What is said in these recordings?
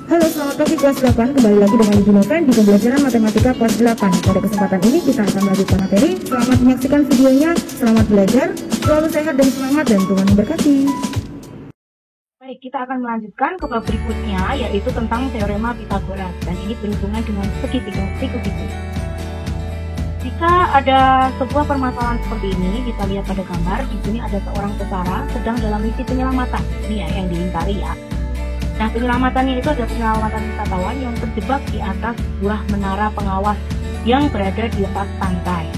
Halo, selamat pagi kelas 8. Kembali lagi dengan Ibu Noven di pembelajaran matematika kelas 8. Pada kesempatan ini kita akan melanjutkan materi. Selamat menyaksikan videonya, selamat belajar, selalu sehat dan semangat, dan Tuhan memberkati. Baik, kita akan melanjutkan ke bab berikutnya, yaitu tentang teorema Pythagoras, dan ini berhubungan dengan segitiga siku-siku. Jika ada sebuah permasalahan seperti ini, kita lihat pada gambar. Di sini ada seorang tentara sedang dalam misi penyelamatan. Ini ya yang diingkari ya. Nah, penyelamatannya itu adalah penyelamatan wisatawan yang terjebak di atas sebuah menara pengawas yang berada di atas pantai.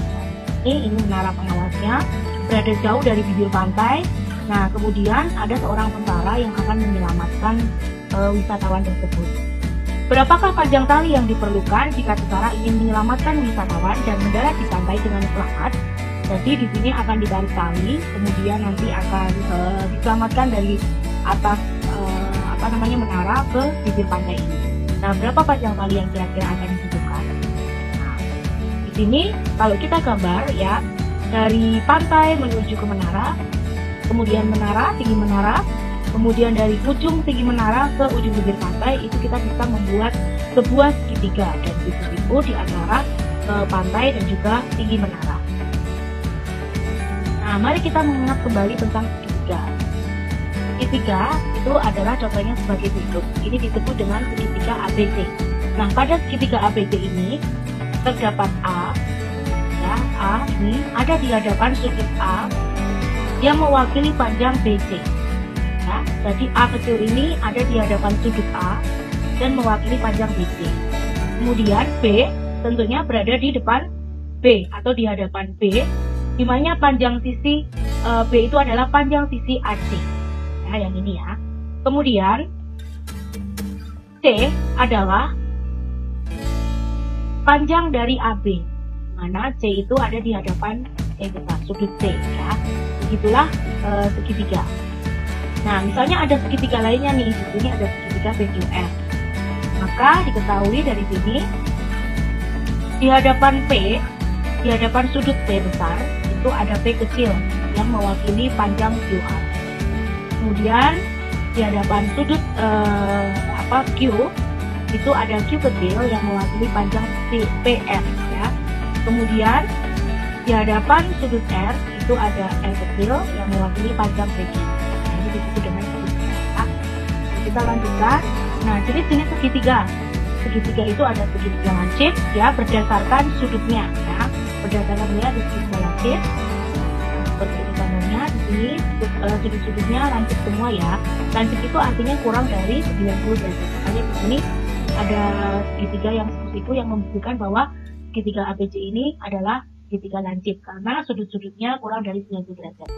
Ini menara pengawasnya berada jauh dari bibir pantai. Nah, kemudian ada seorang tentara yang akan menyelamatkan wisatawan tersebut. Berapakah panjang tali yang diperlukan jika tentara ingin menyelamatkan wisatawan dan mendarat di pantai dengan selamat? Jadi di sini akan ditarik tali, kemudian nanti akan diselamatkan dari atas menara ke bibir pantai ini. Nah, berapa panjang tali yang kira-kira akan dibutuhkan? Nah, di sini kalau kita gambar ya, dari pantai menuju ke menara, kemudian menara, tinggi menara, kemudian dari ujung tinggi menara ke ujung bibir pantai, itu kita bisa membuat sebuah segitiga dan siku-siku di antara pantai dan juga tinggi menara. Nah, mari kita mengingat kembali tentang segitiga. Segitiga itu adalah contohnya sebagai berikut. Ini disebut dengan segitiga ABC. Nah, pada segitiga ABC ini terdapat A, ya, A ini ada di hadapan sudut A yang mewakili panjang BC. Ya, jadi A kecil ini ada di hadapan sudut A dan mewakili panjang BC. Kemudian B tentunya berada di depan B atau di hadapan B, di mana panjang sisi B itu adalah panjang sisi AC. Ya, yang ini ya. Kemudian C adalah panjang dari AB, mana C itu ada di hadapan sudut C ya. Begitulah segitiga. Nah, misalnya ada segitiga lainnya nih, di sini ada segitiga PQR. Maka diketahui dari sini di hadapan P, di hadapan sudut P besar itu ada P kecil yang mewakili panjang QR. Kemudian di hadapan sudut Q itu ada Q kecil yang mewakili panjang PR ya. Kemudian di hadapan sudut R itu ada R kecil yang mewakili panjang PQ. Nah, ini disebut dengan segitiga. Nah, kita lanjutkan. Nah, jenis-jenis segitiga. Segitiga itu ada segitiga lancip ya, berdasarkan sudutnya ya. Berdasarkan ada segitiga lancip. Seperti ini gambarnya, di sini sudut-sudutnya lancip semua ya. Lancip itu artinya kurang dari 90 derajat. Makanya di sini ada segitiga yang siku-siku yang membuktikan bahwa segitiga ABC ini adalah segitiga lancip karena sudut-sudutnya kurang dari 90 derajat.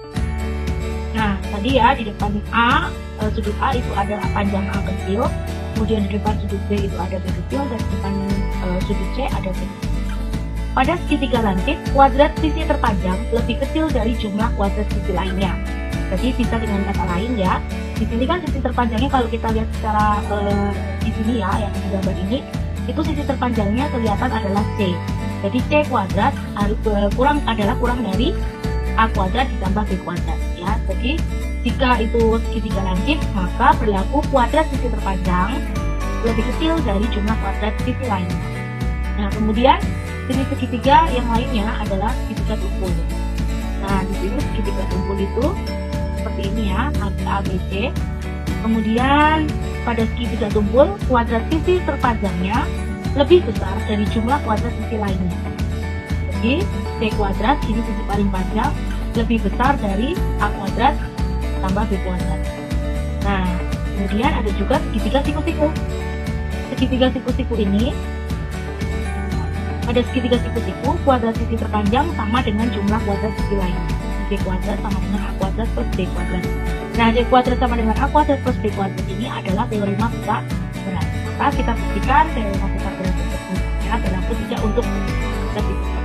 Nah, tadi ya di depan A, sudut A itu ada panjang A kecil, kemudian di depan sudut B itu ada B kecil, dan di depan sudut C ada B kecil. Pada segitiga lancip, kuadrat sisi terpanjang lebih kecil dari jumlah kuadrat sisi lainnya. Jadi bisa dengan kata lain ya, di sini kan sisi terpanjangnya kalau kita lihat secara di sini ya, yang di gambar ini, itu sisi terpanjangnya kelihatan adalah C. Jadi C kuadrat kurang dari A kuadrat ditambah B kuadrat ya. Jadi jika itu segitiga lancip, maka berlaku kuadrat sisi terpanjang lebih kecil dari jumlah kuadrat sisi lainnya. Nah, kemudian jenis segitiga yang lainnya adalah segitiga tumpul. Nah, di sini segitiga tumpul itu seperti ini ya, ABC. Kemudian pada segitiga tumpul, kuadrat sisi terpanjangnya lebih besar dari jumlah kuadrat sisi lainnya. Jadi C kuadrat ini sisi paling panjang lebih besar dari A kuadrat tambah B kuadrat. Nah, kemudian ada juga segitiga siku-siku. Segitiga siku-siku ini, pada segitiga siku-siku, kuadrat sisi terpanjang sama dengan jumlah kuadrat sisi lainnya. C kuadrat sama dengan A kuadrat plus B kuadrat. Nah, C kuadrat sama dengan A kuadrat plus B kuadrat ini adalah teorema Pythagoras. Maka kita buktikan teorema Pythagoras tersebut ya, berlaku tidak untuk segitiga.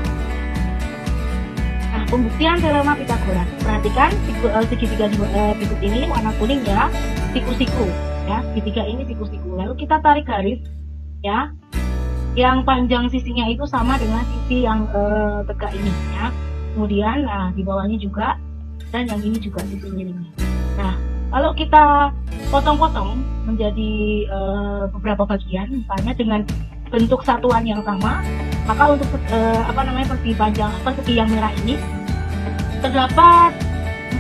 Nah, pembuktian teorema Pythagoras. Perhatikan segitiga berikut ini warna kuning ya, siku-siku ya. Segitiga ini siku-siku. Lalu kita tarik garis ya, yang panjang sisinya itu sama dengan sisi yang tegak ini ya. Kemudian nah di bawahnya juga, dan yang ini juga sisinya ini. Nah, Kalau kita potong-potong menjadi beberapa bagian, misalnya dengan bentuk satuan yang sama, maka untuk persegi yang merah ini terdapat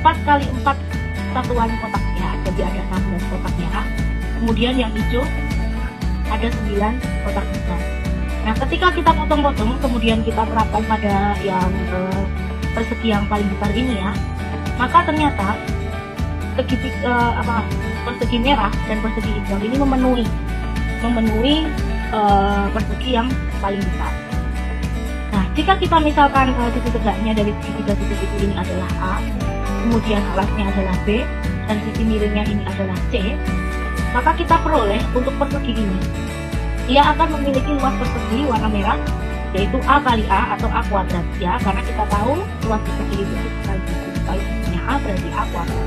4 kali 4 satuan kotak ya, jadi ada 16 kotak merah. Kemudian yang hijau ada 9 kotak besar. Nah, ketika kita potong-potong kemudian kita terapkan pada yang persegi yang paling besar ini ya, maka ternyata persegi merah dan persegi hijau ini memenuhi persegi yang paling besar. Nah, jika kita misalkan titik tegaknya dari segitiga titik itu ini adalah A, kemudian alasnya adalah B, dan sisi miringnya ini adalah C, maka kita peroleh untuk persegi ini, ia akan memiliki luas persegi warna merah, yaitu A kali A atau A kuadrat ya, karena kita tahu luas persegi itu kalau A berarti A kuadrat.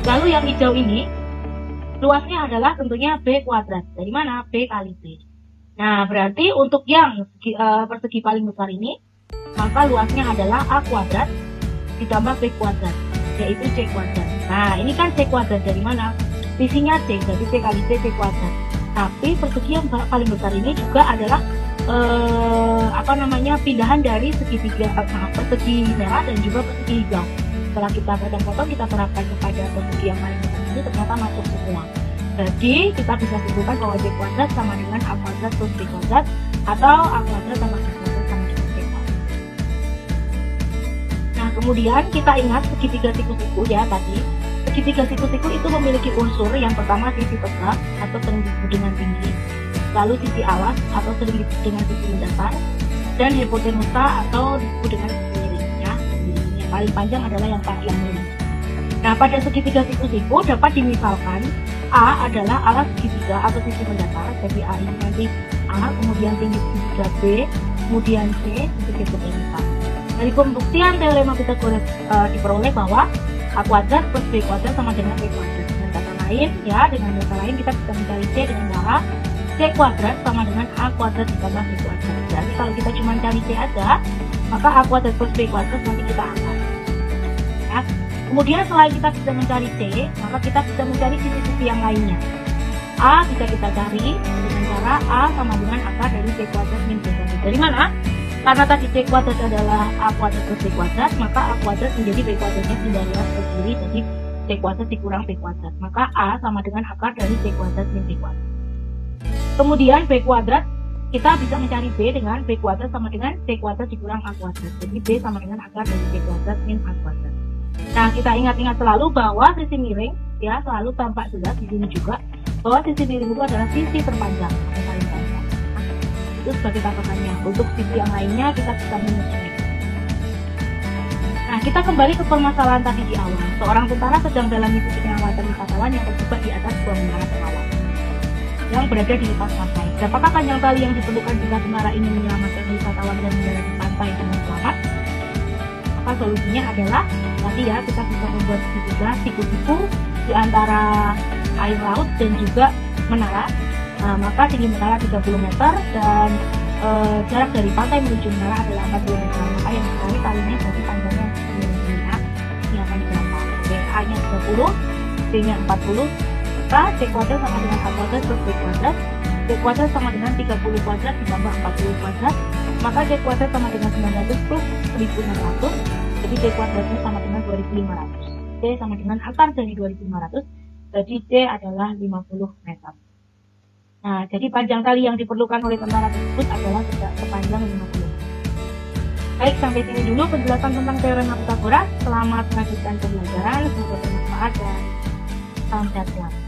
Lalu yang hijau ini luasnya adalah tentunya B kuadrat. Dari mana? B kali B. Nah, berarti untuk yang persegi paling besar ini, maka luasnya adalah A kuadrat ditambah B kuadrat, yaitu C kuadrat. Nah, ini kan C kuadrat dari mana? Sisinya C, jadi C kali C, C kuadrat. Tapi persegi yang paling besar ini juga adalah pindahan dari persegi merah dan juga persegi hijau. Setelah kita potong-potong, kita terapkan kepada persegi yang paling besar ini, ternyata masuk semua. Jadi kita bisa simpulkan bahwa B kuadrat sama dengan A kuadrat plus B kuadrat, atau A kuadrat tambah B kuadrat sama dengan B kuadrat. Nah, kemudian kita ingat segitiga siku-siku ya tadi. Segitiga siku-siku itu memiliki unsur yang pertama sisi tegak atau sering disebut dengan tinggi, lalu sisi alas atau sering disebut dengan sisi mendatar, dan hipotenusa atau disebut dengan sisi miring ya. Yang paling panjang adalah yang miring. Nah, pada segitiga siku-siku dapat dimisalkan A adalah alas segitiga atau sisi mendatar, jadi A ini nanti A, kemudian tinggi segitiga B, kemudian C, sisi hipotenusa. Dari pembuktian teorema Pythagoras diperoleh bahwa A kuadrat plus B kuadrat sama dengan B kuadrat. Dengan kata lain kita bisa mencari C dengan cara C kuadrat sama dengan A kuadrat ditambah B kuadrat. Jadi kalau kita cuma cari C aja, maka A kuadrat plus B kuadrat nanti kita angkat ya. Kemudian setelah kita bisa mencari C, maka kita bisa mencari sisi-sisi yang lainnya. A bisa kita cari dengan cara A sama dengan akar dari C kuadrat min B kuadrat. Dari mana? Karena tadi C kuadrat adalah A kuadrat plus B kuadrat, maka A kuadrat menjadi B kuadratnya pindah luas ke kiri, jadi C kuadrat dikurang B kuadrat. Maka A sama dengan akar dari C kuadrat min B kuadrat. Kemudian B kuadrat, kita bisa mencari B dengan B kuadrat sama dengan C kuadrat dikurang A kuadrat. Jadi B sama dengan akar dari C kuadrat min A kuadrat. Nah, kita ingat-ingat selalu bahwa sisi miring ya selalu tampak jelas di sini juga bahwa sisi miring itu adalah sisi terpanjang atau paling panjang. Nah, itu sebagai patokannya. Untuk sisi yang lainnya kita bisa menyesuaikan. Nah, kita kembali ke permasalahan tadi di awal. Seorang tentara sedang dalam misi penyelamatan wisatawan yang terjebak di atas sebuah menara pengawas yang berada di lepas pantai. Apakah panjang tali yang diperlukan jika tentara ini menyelamatkan wisatawan dan mendarat di pantai dengan selamat? Maka solusinya adalah tadi ya, kita bisa membuat siku-siku di antara air laut dan juga menara. Maka tinggi menara 30 meter dan jarak dari pantai menuju menara adalah 40 meter. Maka yang sekali talinya berarti panjangnya 10 meter. Ini akan berapa? A nya 30, B nya 40, maka C kuadrat sama dengan A kuadrat plus B kuadrat. C kuadrat sama dengan 30 kuadrat ditambah 40 kuadrat, maka C kuadrat sama dengan 900 plus 1600. Jadi C kuadratnya sama dengan 2500. C sama dengan akar dari 2500. Jadi C adalah 50 meter. Nah, jadi panjang tali yang diperlukan oleh tentara tersebut adalah sepanjang 50 meter. Baik, sampai sini dulu penjelasan tentang teorema Pythagoras. Selamat melanjutkan pembelajaran, semoga bermanfaat dan salam sehat selalu.